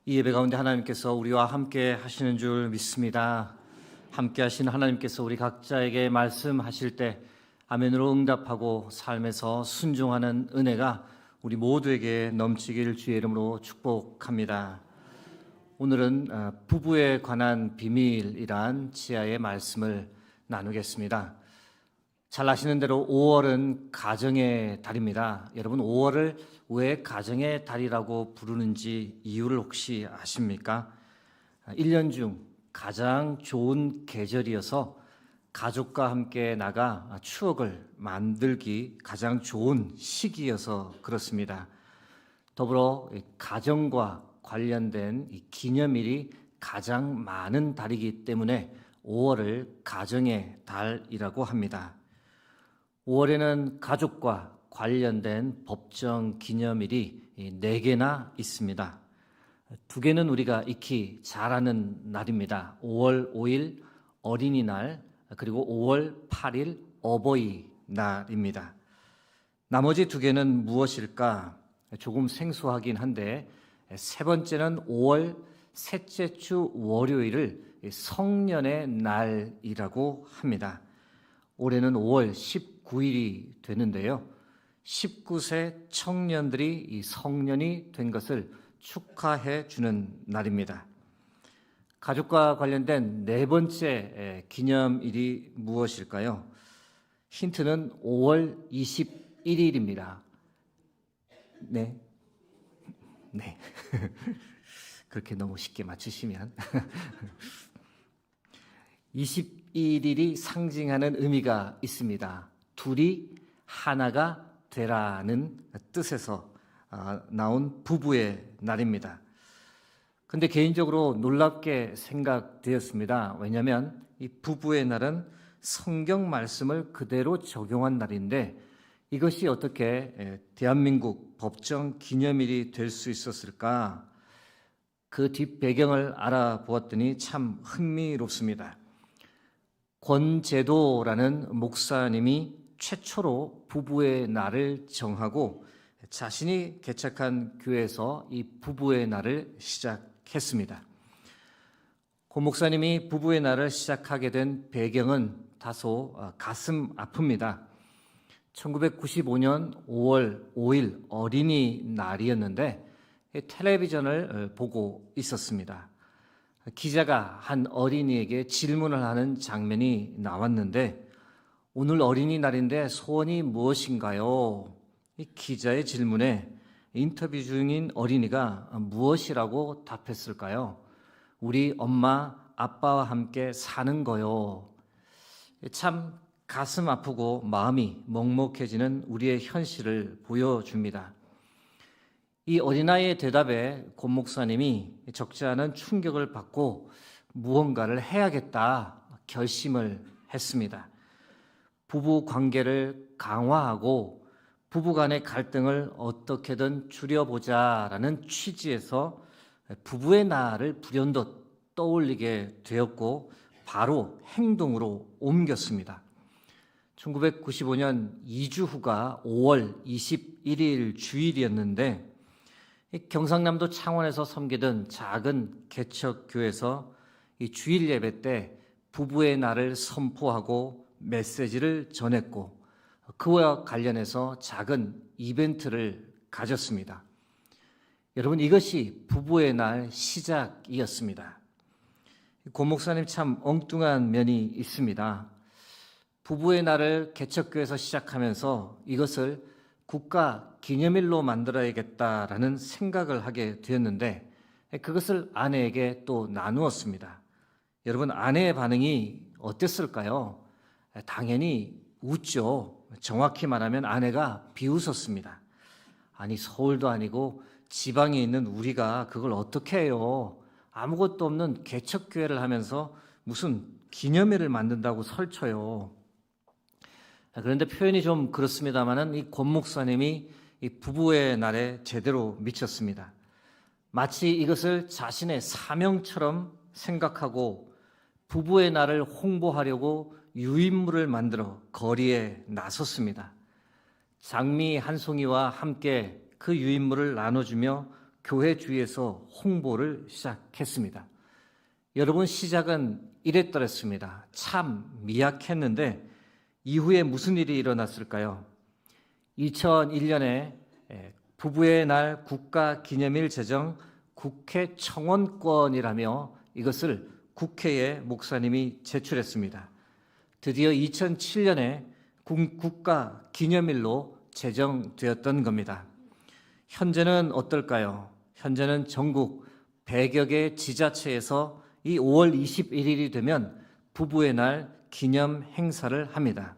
이 예배 가운데 하나님께서 우리와 함께 하시는 줄 믿습니다. 함께 하신 하나님께서 우리 각자에게 말씀하실 때 아멘으로 응답하고 삶에서 순종하는 은혜가 우리 모두에게 넘치길 주의 이름으로 축복합니다. 오늘은 부부에 관한 비밀이란 지하의 말씀을 나누겠습니다. 잘 아시는 대로 5월은 가정의 달입니다. 여러분 5월을 왜 가정의 달이라고 부르는지 이유를 혹시 아십니까? 1년 중 가장 좋은 계절이어서 가족과 함께 나가 추억을 만들기 가장 좋은 시기여서 그렇습니다. 더불어 가정과 관련된 기념일이 가장 많은 달이기 때문에 5월을 가정의 달이라고 합니다. 5월에는 가족과 관련된 법정 기념일이 4개나 있습니다. 2개는 우리가 익히 잘 아는 날입니다. 5월 5일 어린이날, 그리고 5월 8일 어버이날입니다. 나머지 2개는 무엇일까? 조금 생소하긴 한데, 세 번째는 5월 셋째 주 월요일을 성년의 날이라고 합니다. 올해는 5월 19일이 되는데요. 19세 청년들이 이 성년이 된 것을 축하해 주는 날입니다. 가족과 관련된 4번째 기념일이 무엇일까요? 힌트는 5월 21일입니다. 네. 그렇게 너무 쉽게 맞추시면 21일이 상징하는 의미가 있습니다. 둘이 하나가 되라는 뜻에서 나온 부부의 날입니다. 근데 개인적으로 놀랍게 생각되었습니다. 왜냐하면 이 부부의 날은 성경 말씀을 그대로 적용한 날인데 이것이 어떻게 대한민국 법정 기념일이 될 수 있었을까? 그 뒷 배경을 알아보았더니 참 흥미롭습니다. 권제도라는 목사님이 최초로 부부의 날을 정하고 자신이 개척한 교회에서 이 부부의 날을 시작했습니다. 고 목사님이 부부의 날을 시작하게 된 배경은 다소 가슴 아픕니다. 1995년 5월 5일 어린이날이었는데 텔레비전을 보고 있었습니다. 기자가 한 어린이에게 질문을 하는 장면이 나왔는데 오늘 어린이날인데 소원이 무엇인가요? 이 기자의 질문에 인터뷰 중인 어린이가 무엇이라고 답했을까요? 우리 엄마, 아빠와 함께 사는 거요. 참 가슴 아프고 마음이 먹먹해지는 우리의 현실을 보여줍니다. 이 어린아이의 대답에 고 목사님이 적지 않은 충격을 받고 무언가를 해야겠다 결심을 했습니다. 부부 관계를 강화하고 부부 간의 갈등을 어떻게든 줄여보자라는 취지에서 부부의 날을 불현듯 떠올리게 되었고 바로 행동으로 옮겼습니다. 1995년 2주 후가 5월 21일 주일이었는데 경상남도 창원에서 섬기던 작은 개척교회에서 이 주일 예배 때 부부의 날을 선포하고 메시지를 전했고 그와 관련해서 작은 이벤트를 가졌습니다. 여러분 이것이 부부의 날 시작이었습니다. 고 목사님 참 엉뚱한 면이 있습니다. 부부의 날을 개척교회에서 시작하면서 이것을 국가 기념일로 만들어야겠다라는 생각을 하게 되었는데 그것을 아내에게 또 나누었습니다. 여러분 아내의 반응이 어땠을까요? 당연히 웃죠. 정확히 말하면 아내가 비웃었습니다. 아니 서울도 아니고 지방에 있는 우리가 그걸 어떻게 해요? 아무것도 없는 개척교회를 하면서 무슨 기념일을 만든다고 설쳐요. 그런데 표현이 좀 그렇습니다만은 이 권 목사님이 이 부부의 날에 제대로 미쳤습니다. 마치 이것을 자신의 사명처럼 생각하고 부부의 날을 홍보하려고 유인물을 만들어 거리에 나섰습니다. 장미 한 송이와 함께 그 유인물을 나눠주며 교회 주위에서 홍보를 시작했습니다. 여러분, 시작은 이랬더랬습니다. 참 미약했는데 이후에 무슨 일이 일어났을까요? 2001년에 부부의 날 국가기념일 제정 국회 청원권이라며 이것을 국회에 목사님이 제출했습니다. 드디어 2007년에 국가기념일로 제정되었던 겁니다. 현재는 어떨까요? 현재는 전국 100여 개 지자체에서 이 5월 21일이 되면 부부의 날 기념 행사를 합니다.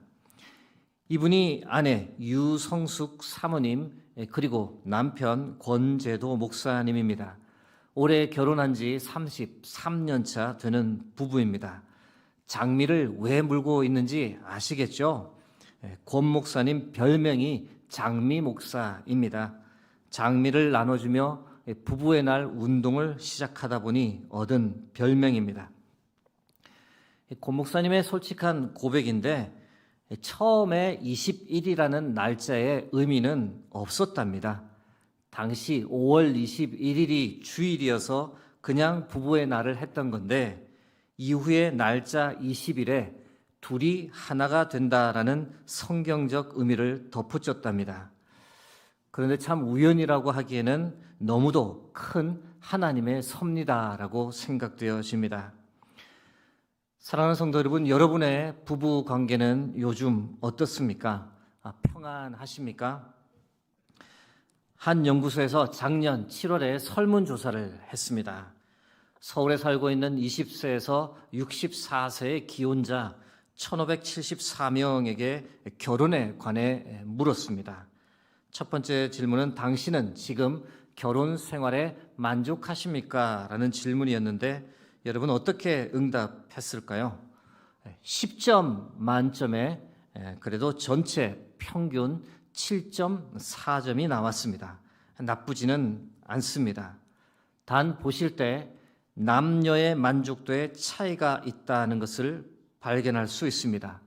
이분이 아내 유성숙 사모님 그리고 남편 권재도 목사님입니다. 올해 결혼한 지 33년 차 되는 부부입니다. 장미를 왜 물고 있는지 아시겠죠? 권 목사님 별명이 장미 목사입니다. 장미를 나눠주며 부부의 날 운동을 시작하다 보니 얻은 별명입니다. 권 목사님의 솔직한 고백인데 처음에 21이라는 날짜의 의미는 없었답니다. 당시 5월 21일이 주일이어서 그냥 부부의 날을 했던 건데 이후에 날짜 20일에 둘이 하나가 된다라는 성경적 의미를 덧붙였답니다. 그런데 참 우연이라고 하기에는 너무도 큰 하나님의 섭리다라고 생각되어집니다. 사랑하는 성도 여러분, 여러분의 부부 관계는 요즘 어떻습니까? 평안하십니까? 한 연구소에서 작년 7월에 설문조사를 했습니다. 서울에 살고 있는 20세에서 64세의 기혼자 1,574명에게 결혼에 관해 물었습니다. 첫 번째 질문은 당신은 지금 결혼 생활에 만족하십니까? 라는 질문이었는데 여러분 어떻게 응답했을까요? 10점 만점에 그래도 전체 평균 7.4점이 나왔습니다. 나쁘지는 않습니다. 단 보실 때 남녀의 만족도에 차이가 있다는 것을 발견할 수 있습니다.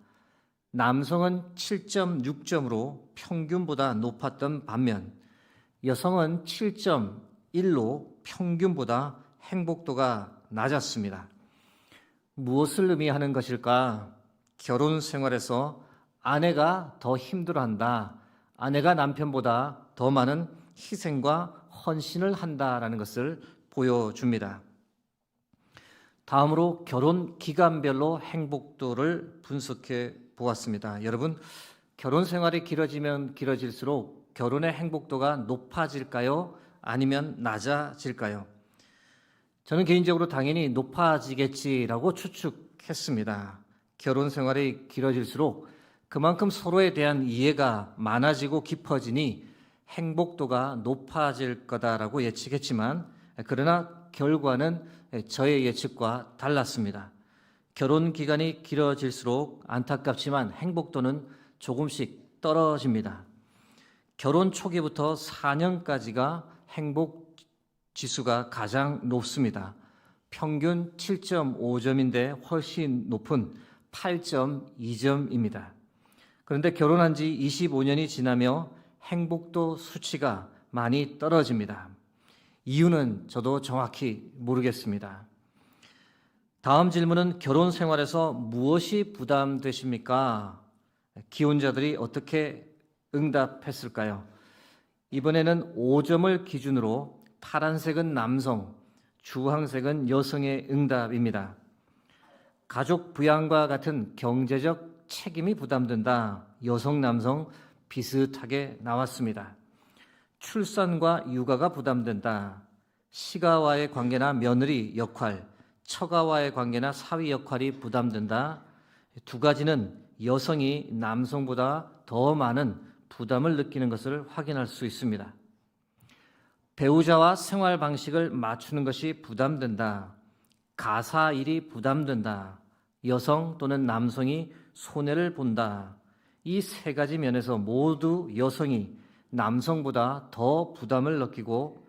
남성은 7.6점으로 평균보다 높았던 반면 여성은 7.1로 평균보다 행복도가 낮았습니다. 무엇을 의미하는 것일까? 결혼 생활에서 아내가 더 힘들어한다. 아내가 남편보다 더 많은 희생과 헌신을 한다라는 것을 보여줍니다. 다음으로 결혼 기간별로 행복도를 분석해 보았습니다. 여러분, 결혼 생활이 길어지면 길어질수록 결혼의 행복도가 높아질까요? 아니면 낮아질까요? 저는 개인적으로 당연히 높아지겠지라고 추측했습니다. 결혼 생활이 길어질수록 그만큼 서로에 대한 이해가 많아지고 깊어지니 행복도가 높아질 거다라고 예측했지만 그러나 결과는 저의 예측과 달랐습니다. 결혼 기간이 길어질수록 안타깝지만 행복도는 조금씩 떨어집니다. 결혼 초기부터 4년까지가 행복 지수가 가장 높습니다. 평균 7.5점인데 훨씬 높은 8.2점입니다. 그런데 결혼한 지 25년이 지나며 행복도 수치가 많이 떨어집니다. 이유는 저도 정확히 모르겠습니다. 다음 질문은 결혼 생활에서 무엇이 부담되십니까? 기혼자들이 어떻게 응답했을까요? 이번에는 5점을 기준으로 파란색은 남성, 주황색은 여성의 응답입니다. 가족 부양과 같은 경제적 책임이 부담된다. 여성, 남성 비슷하게 나왔습니다. 출산과 육아가 부담된다. 시가와의 관계나 며느리 역할, 처가와의 관계나 사위 역할이 부담된다. 두 가지는 여성이 남성보다 더 많은 부담을 느끼는 것을 확인할 수 있습니다. 배우자와 생활 방식을 맞추는 것이 부담된다. 가사 일이 부담된다. 여성 또는 남성이 손해를 본다. 이 세 가지 면에서 모두 여성이 남성보다 더 부담을 느끼고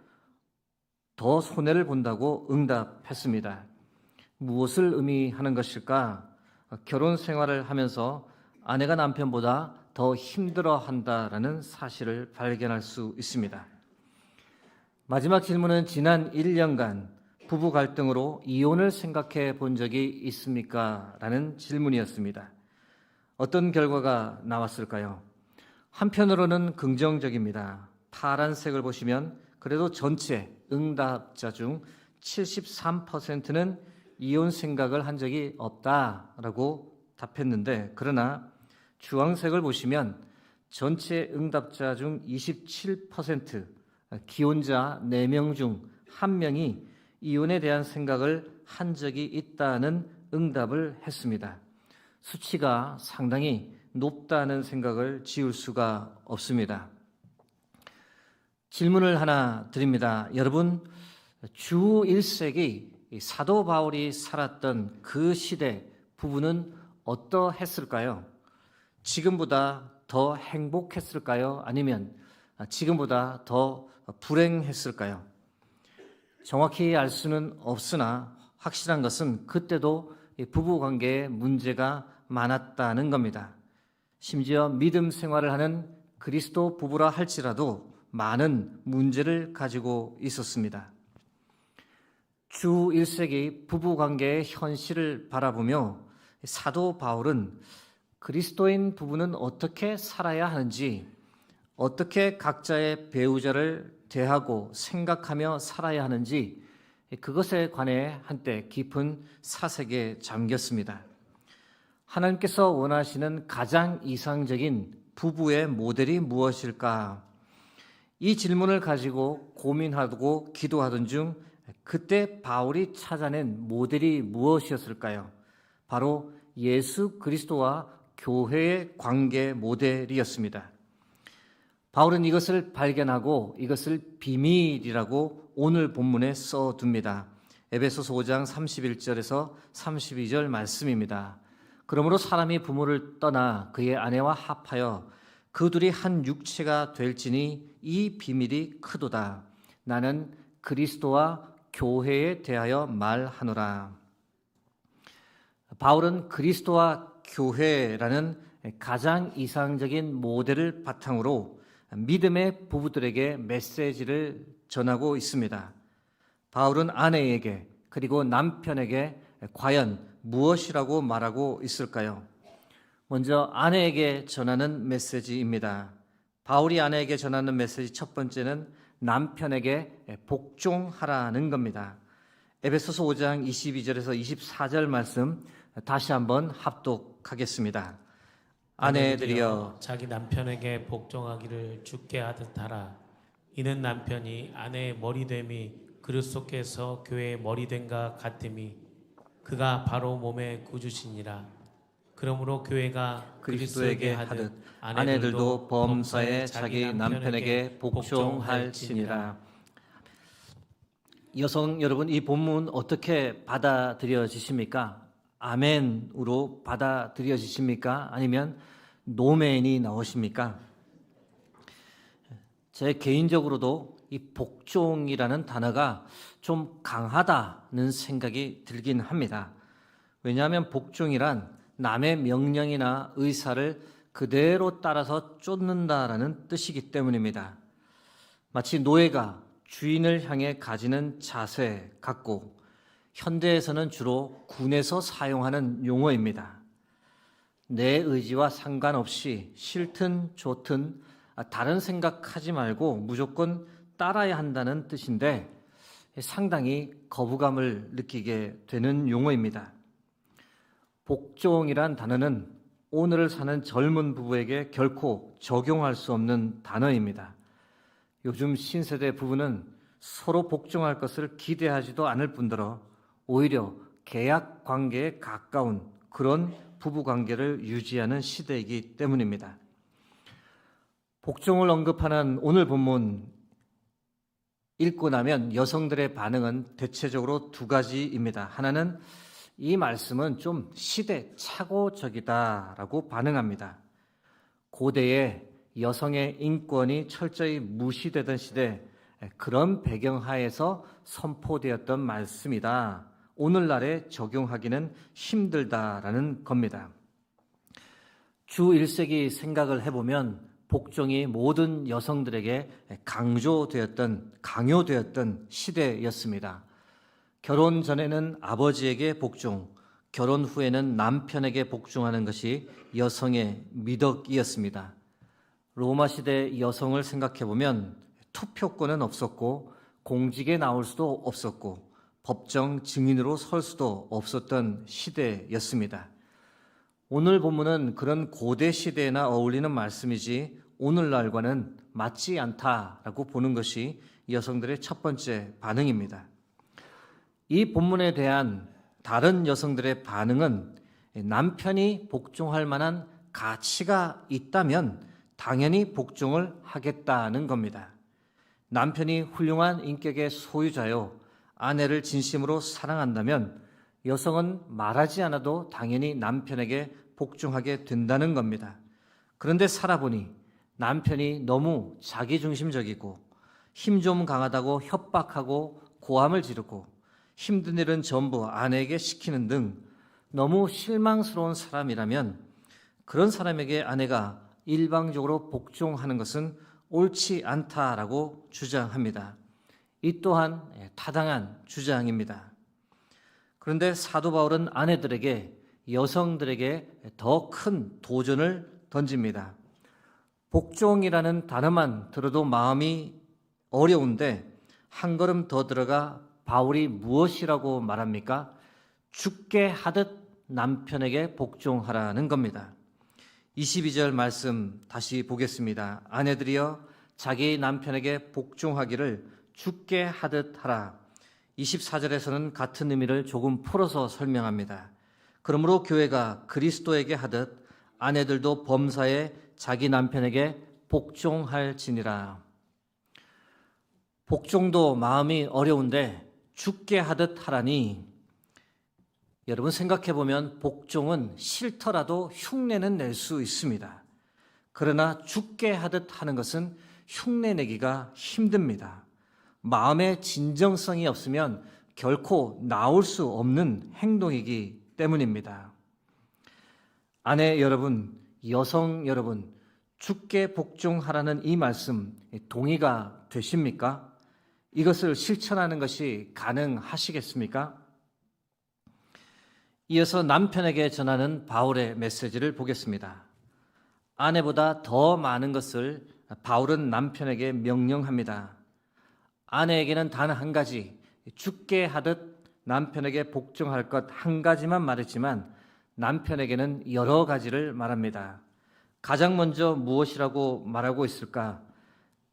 더 손해를 본다고 응답했습니다. 무엇을 의미하는 것일까? 결혼 생활을 하면서 아내가 남편보다 더 힘들어한다라는 사실을 발견할 수 있습니다. 마지막 질문은 지난 1년간 부부 갈등으로 이혼을 생각해 본 적이 있습니까? 라는 질문이었습니다. 어떤 결과가 나왔을까요? 한편으로는 긍정적입니다. 파란색을 보시면 그래도 전체 응답자 중 73%는 이혼 생각을 한 적이 없다라고 답했는데, 그러나 주황색을 보시면 전체 응답자 중 27%, 기혼자 4명 중 1명이 이혼에 대한 생각을 한 적이 있다는 응답을 했습니다. 수치가 상당히 높다는 생각을 지울 수가 없습니다. 질문을 하나 드립니다. 여러분, 주 1세기 사도 바울이 살았던 그 시대 부부는 어떠했을까요? 지금보다 더 행복했을까요? 아니면 지금보다 더 불행했을까요? 정확히 알 수는 없으나 확실한 것은 그때도 부부 관계에 문제가 많았다는 겁니다. 심지어 믿음 생활을 하는 그리스도 부부라 할지라도 많은 문제를 가지고 있었습니다. 주 1세기 부부 관계의 현실을 바라보며 사도 바울은 그리스도인 부부는 어떻게 살아야 하는지, 어떻게 각자의 배우자를 대하고 생각하며 살아야 하는지 그것에 관해 한때 깊은 사색에 잠겼습니다. 하나님께서 원하시는 가장 이상적인 부부의 모델이 무엇일까? 이 질문을 가지고 고민하고 기도하던 중 그때 바울이 찾아낸 모델이 무엇이었을까요? 바로 예수 그리스도와 교회의 관계 모델이었습니다. 바울은 이것을 발견하고 이것을 비밀이라고 오늘 본문에 써둡니다. 에베소서 5장 31절에서 32절 말씀입니다. 그러므로 사람이 부모를 떠나 그의 아내와 합하여 그 둘이 한 육체가 될지니 이 비밀이 크도다. 나는 그리스도와 교회에 대하여 말하노라. 바울은 그리스도와 교회라는 가장 이상적인 모델을 바탕으로 믿음의 부부들에게 메시지를 전하고 있습니다. 바울은 아내에게 그리고 남편에게 과연 무엇이라고 말하고 있을까요? 먼저 아내에게 전하는 메시지입니다. 바울이 아내에게 전하는 메시지 첫 번째는 남편에게 복종하라는 겁니다. 에베소서 5장 22절에서 24절 말씀 다시 한번 합독하겠습니다. 아내들이여 자기 남편에게 복종하기를 주께 하듯 하라. 이는 남편이 아내의 머리됨이 그리스도께서 교회의 머리됨과 같음이 그가 바로 몸의 구주시니라. 그러므로 교회가 그리스도에게 하듯 아내들도 범사에 자기 남편에게 복종할지니라. 여성 여러분, 이 본문 어떻게 받아들여지십니까? 아멘으로 받아들여지십니까? 아니면 노멘이 나오십니까? 제 개인적으로도 이 복종이라는 단어가 좀 강하다는 생각이 들긴 합니다. 왜냐하면 복종이란 남의 명령이나 의사를 그대로 따라서 쫓는다라는 뜻이기 때문입니다. 마치 노예가 주인을 향해 가지는 자세 같고 현대에서는 주로 군에서 사용하는 용어입니다. 내 의지와 상관없이 싫든 좋든 다른 생각하지 말고 무조건 따라야 한다는 뜻인데 상당히 거부감을 느끼게 되는 용어입니다. 복종이란 단어는 오늘을 사는 젊은 부부에게 결코 적용할 수 없는 단어입니다. 요즘 신세대 부부는 서로 복종할 것을 기대하지도 않을 뿐더러 오히려 계약 관계에 가까운 그런 부부 관계를 유지하는 시대이기 때문입니다. 복종을 언급하는 오늘 본문 읽고 나면 여성들의 반응은 대체적으로 두 가지입니다. 하나는 이 말씀은 좀 시대착오적이다라고 반응합니다. 고대에 여성의 인권이 철저히 무시되던 시대, 그런 배경하에서 선포되었던 말씀이다. 오늘날에 적용하기는 힘들다라는 겁니다. 주 1세기 생각을 해보면 복종이 모든 여성들에게 강요되었던 시대였습니다. 결혼 전에는 아버지에게 복종, 결혼 후에는 남편에게 복종하는 것이 여성의 미덕이었습니다. 로마 시대 여성을 생각해 보면 투표권은 없었고 공직에 나올 수도 없었고 법정 증인으로 설 수도 없었던 시대였습니다. 오늘 본문은 그런 고대 시대에나 어울리는 말씀이지 오늘날과는 맞지 않다라고 보는 것이 여성들의 첫 번째 반응입니다. 이 본문에 대한 다른 여성들의 반응은 남편이 복종할 만한 가치가 있다면 당연히 복종을 하겠다는 겁니다. 남편이 훌륭한 인격의 소유자요, 아내를 진심으로 사랑한다면 여성은 말하지 않아도 당연히 남편에게 복종하게 된다는 겁니다. 그런데 살아보니 남편이 너무 자기중심적이고 힘 좀 강하다고 협박하고 고함을 지르고 힘든 일은 전부 아내에게 시키는 등 너무 실망스러운 사람이라면 그런 사람에게 아내가 일방적으로 복종하는 것은 옳지 않다라고 주장합니다. 이 또한 타당한 주장입니다. 그런데 사도 바울은 아내들에게, 여성들에게 더 큰 도전을 던집니다. 복종이라는 단어만 들어도 마음이 어려운데 한 걸음 더 들어가 바울이 무엇이라고 말합니까? 죽게 하듯 남편에게 복종하라는 겁니다. 22절 말씀 다시 보겠습니다. 아내들이여 자기 남편에게 복종하기를 죽게 하듯 하라. 24절에서는 같은 의미를 조금 풀어서 설명합니다. 그러므로 교회가 그리스도에게 하듯 아내들도 범사에 자기 남편에게 복종할지니라. 복종도 마음이 어려운데 죽게 하듯 하라니, 여러분 생각해보면 복종은 싫더라도 흉내는 낼 수 있습니다. 그러나 죽게 하듯 하는 것은 흉내내기가 힘듭니다. 마음의 진정성이 없으면 결코 나올 수 없는 행동이기 때문입니다. 아내 여러분, 여성 여러분, 죽게 복종하라는 이 말씀 동의가 되십니까? 이것을 실천하는 것이 가능하시겠습니까? 이어서 남편에게 전하는 바울의 메시지를 보겠습니다. 아내보다 더 많은 것을 바울은 남편에게 명령합니다. 아내에게는 단 한 가지, 죽게 하듯 남편에게 복종할 것 한 가지만 말했지만 남편에게는 여러 가지를 말합니다. 가장 먼저 무엇이라고 말하고 있을까?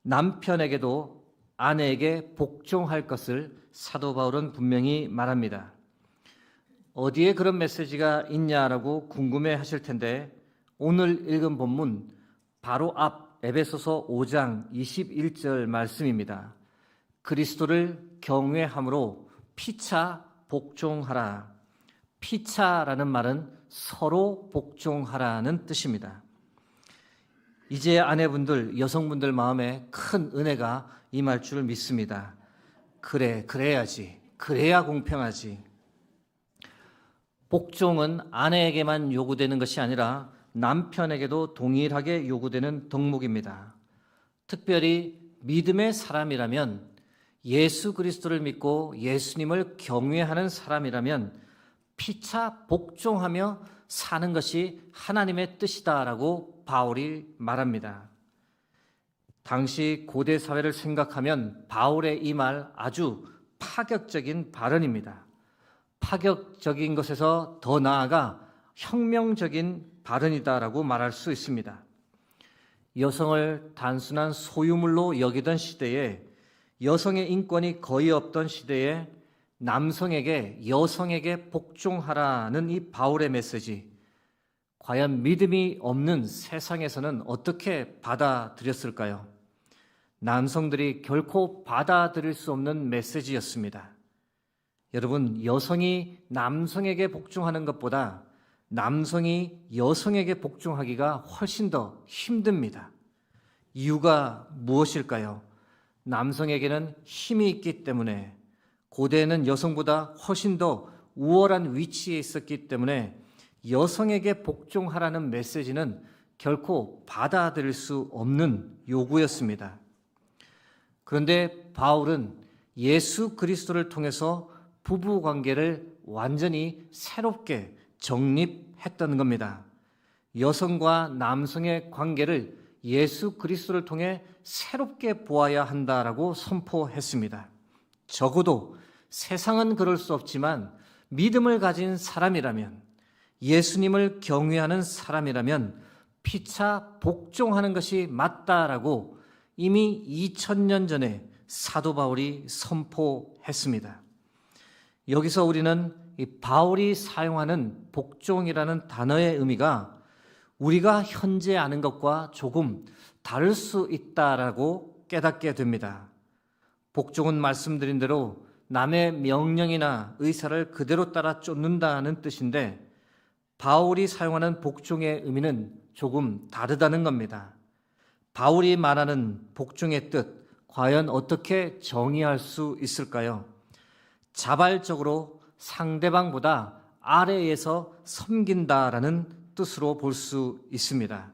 남편에게도 아내에게 복종할 것을 사도 바울은 분명히 말합니다. 어디에 그런 메시지가 있냐라고 궁금해 하실 텐데 오늘 읽은 본문 바로 앞 에베소서 5장 21절 말씀입니다. 그리스도를 경외함으로 피차 복종하라. 피차라는 말은 서로 복종하라는 뜻입니다. 이제 아내분들, 여성분들 마음에 큰 은혜가 임할 줄 믿습니다. 그래야지. 그래야 공평하지. 복종은 아내에게만 요구되는 것이 아니라 남편에게도 동일하게 요구되는 덕목입니다. 특별히 믿음의 사람이라면, 예수 그리스도를 믿고 예수님을 경외하는 사람이라면 피차 복종하며 사는 것이 하나님의 뜻이다라고 바울이 말합니다. 당시 고대 사회를 생각하면 바울의 이 말 아주 파격적인 발언입니다. 파격적인 것에서 더 나아가 혁명적인 발언이다라고 말할 수 있습니다. 여성을 단순한 소유물로 여기던 시대에, 여성의 인권이 거의 없던 시대에 남성에게, 여성에게 복종하라는 이 바울의 메시지, 과연 믿음이 없는 세상에서는 어떻게 받아들였을까요? 남성들이 결코 받아들일 수 없는 메시지였습니다. 여러분, 여성이 남성에게 복종하는 것보다 남성이 여성에게 복종하기가 훨씬 더 힘듭니다. 이유가 무엇일까요? 남성에게는 힘이 있기 때문에, 고대에는 여성보다 훨씬 더 우월한 위치에 있었기 때문에 여성에게 복종하라는 메시지는 결코 받아들일 수 없는 요구였습니다. 그런데 바울은 예수 그리스도를 통해서 부부 관계를 완전히 새롭게 정립했던 겁니다. 여성과 남성의 관계를 예수 그리스도를 통해 새롭게 보아야 한다라고 선포했습니다. 적어도 세상은 그럴 수 없지만 믿음을 가진 사람이라면, 예수님을 경외하는 사람이라면 피차 복종하는 것이 맞다라고 이미 2000년 전에 사도 바울이 선포했습니다. 여기서 우리는 이 바울이 사용하는 복종이라는 단어의 의미가 우리가 현재 아는 것과 조금 다를 수 있다라고 깨닫게 됩니다. 복종은 말씀드린 대로 남의 명령이나 의사를 그대로 따라 쫓는다는 뜻인데, 바울이 사용하는 복종의 의미는 조금 다르다는 겁니다. 바울이 말하는 복종의 뜻, 과연 어떻게 정의할 수 있을까요? 자발적으로 상대방보다 아래에서 섬긴다라는 뜻으로 볼 수 있습니다.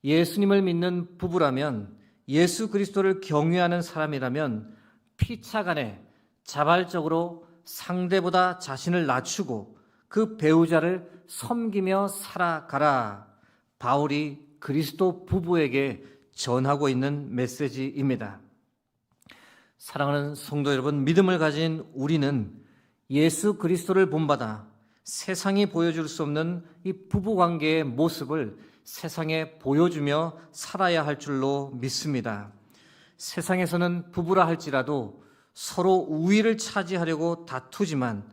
예수님을 믿는 부부라면, 예수 그리스도를 경외하는 사람이라면 피차간에 자발적으로 상대보다 자신을 낮추고 그 배우자를 섬기며 살아가라. 바울이 그리스도 부부에게 전하고 있는 메시지입니다. 사랑하는 성도 여러분, 믿음을 가진 우리는 예수 그리스도를 본받아 세상이 보여줄 수 없는 이 부부관계의 모습을 세상에 보여주며 살아야 할 줄로 믿습니다. 세상에서는 부부라 할지라도 서로 우위를 차지하려고 다투지만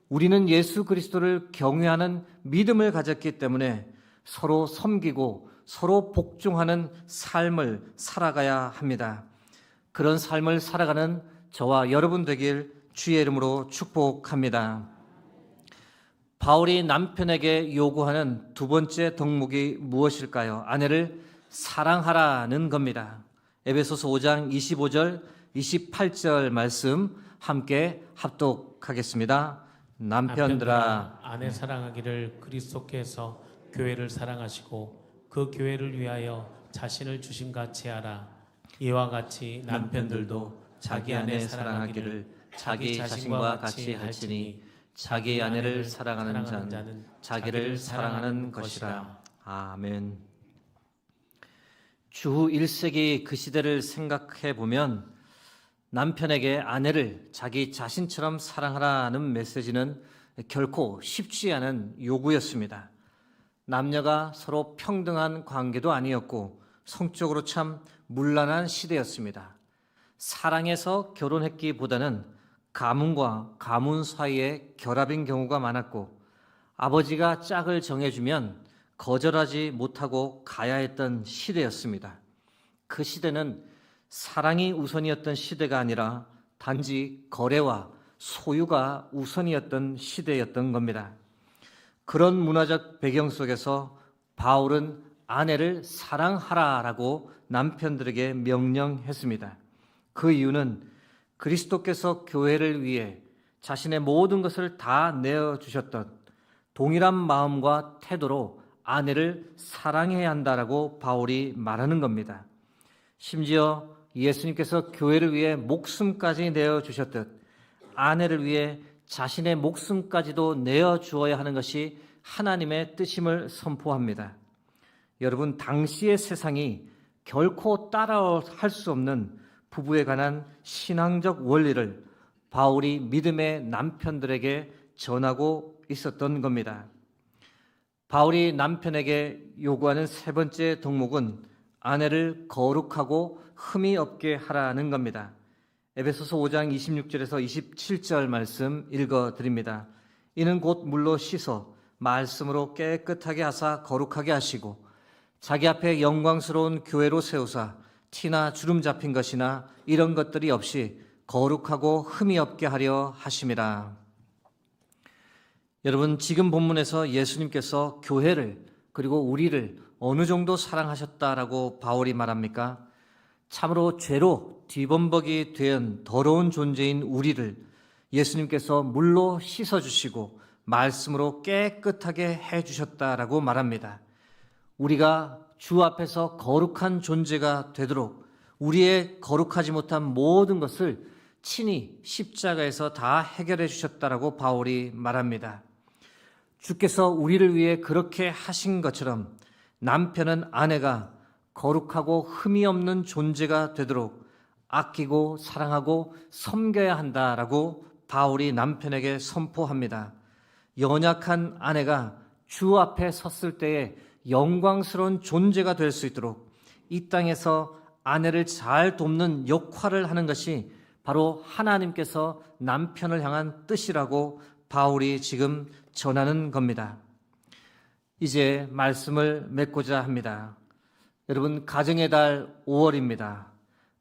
우리는 예수 그리스도를 경외하는 믿음을 가졌기 때문에 서로 섬기고 서로 복종하는 삶을 살아가야 합니다. 그런 삶을 살아가는 저와 여러분 되길 주의 이름으로 축복합니다. 바울이 남편에게 요구하는 두 번째 덕목이 무엇일까요? 아내를 사랑하라는 겁니다. 에베소서 5장 25절, 28절 말씀 함께 합독하겠습니다. 남편들아, 아내 사랑하기를 그리스도께서 교회를 사랑하시고 그 교회를 위하여 자신을 주심같이 하라. 이와 같이 남편들도 자기 아내 사랑하기를 자기 자신과 같이 할지니 자기 아내를 사랑하는 자는 자기를 사랑하는 것이라. 아멘. 주후 1세기 그 시대를 생각해 보면 남편에게 아내를 자기 자신처럼 사랑하라는 메시지는 결코 쉽지 않은 요구였습니다. 남녀가 서로 평등한 관계도 아니었고 성적으로 참 문란한 시대였습니다. 사랑해서 결혼했기보다는 가문과 가문 사이의 결합인 경우가 많았고, 아버지가 짝을 정해주면 거절하지 못하고 가야 했던 시대였습니다. 그 시대는 사랑이 우선이었던 시대가 아니라 단지 거래와 소유가 우선이었던 시대였던 겁니다. 그런 문화적 배경 속에서 바울은 아내를 사랑하라라고 남편들에게 명령했습니다. 그 이유는 그리스도께서 교회를 위해 자신의 모든 것을 다 내어주셨던 동일한 마음과 태도로 아내를 사랑해야 한다라고 바울이 말하는 겁니다. 심지어 예수님께서 교회를 위해 목숨까지 내어주셨듯 아내를 위해 자신의 목숨까지도 내어주어야 하는 것이 하나님의 뜻임을 선포합니다. 여러분, 당시의 세상이 결코 따라할 수 없는 부부에 관한 신앙적 원리를 바울이 믿음의 남편들에게 전하고 있었던 겁니다. 바울이 남편에게 요구하는 세 번째 덕목은 아내를 거룩하고 흠이 없게 하라는 겁니다. 에베소서 5장 26절에서 27절 말씀 읽어드립니다. 이는 곧 물로 씻어 말씀으로 깨끗하게 하사 거룩하게 하시고 자기 앞에 영광스러운 교회로 세우사 티나 주름 잡힌 것이나 이런 것들이 없이 거룩하고 흠이 없게 하려 하심이라. 여러분, 지금 본문에서 예수님께서 교회를 그리고 우리를 어느 정도 사랑하셨다라고 바울이 말합니까? 참으로 죄로 뒤범벅이 된 더러운 존재인 우리를 예수님께서 물로 씻어주시고 말씀으로 깨끗하게 해주셨다라고 말합니다. 우리가 주 앞에서 거룩한 존재가 되도록 우리의 거룩하지 못한 모든 것을 친히 십자가에서 다 해결해 주셨다라고 바울이 말합니다. 주께서 우리를 위해 그렇게 하신 것처럼 남편은 아내가 거룩하고 흠이 없는 존재가 되도록 아끼고 사랑하고 섬겨야 한다라고 바울이 남편에게 선포합니다. 연약한 아내가 주 앞에 섰을 때에 영광스러운 존재가 될 수 있도록 이 땅에서 아내를 잘 돕는 역할을 하는 것이 바로 하나님께서 남편을 향한 뜻이라고 바울이 지금 전하는 겁니다. 이제 말씀을 맺고자 합니다. 여러분, 가정의 달 5월입니다.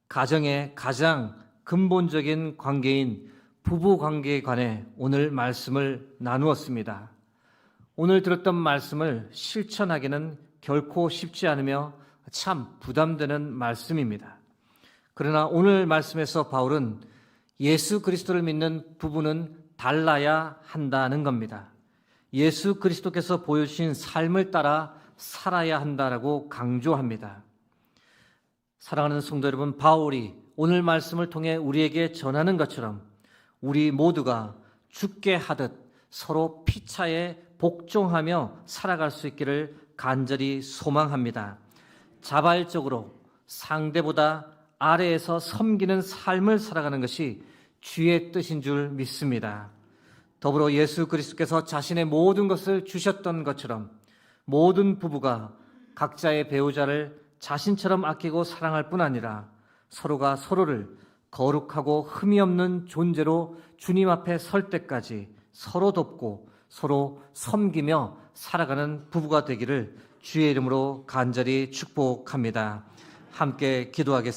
가정의 가장 근본적인 관계인 부부 관계에 관해 오늘 말씀을 나누었습니다. 오늘 들었던 말씀을 실천하기는 결코 쉽지 않으며 참 부담되는 말씀입니다. 그러나 오늘 말씀에서 바울은 예수 그리스도를 믿는 부부는 달라야 한다는 겁니다. 예수 그리스도께서 보여주신 삶을 따라 살아야 한다라고 강조합니다. 사랑하는 성도 여러분, 바울이 오늘 말씀을 통해 우리에게 전하는 것처럼 우리 모두가 주께 하듯 서로 피차에 복종하며 살아갈 수 있기를 간절히 소망합니다. 자발적으로 상대보다 아래에서 섬기는 삶을 살아가는 것이 주의 뜻인 줄 믿습니다. 더불어 예수 그리스도께서 자신의 모든 것을 주셨던 것처럼 모든 부부가 각자의 배우자를 자신처럼 아끼고 사랑할 뿐 아니라 서로가 서로를 거룩하고 흠이 없는 존재로 주님 앞에 설 때까지 서로 돕고 서로 섬기며 살아가는 부부가 되기를 주의 이름으로 간절히 축복합니다. 함께 기도하겠습니다.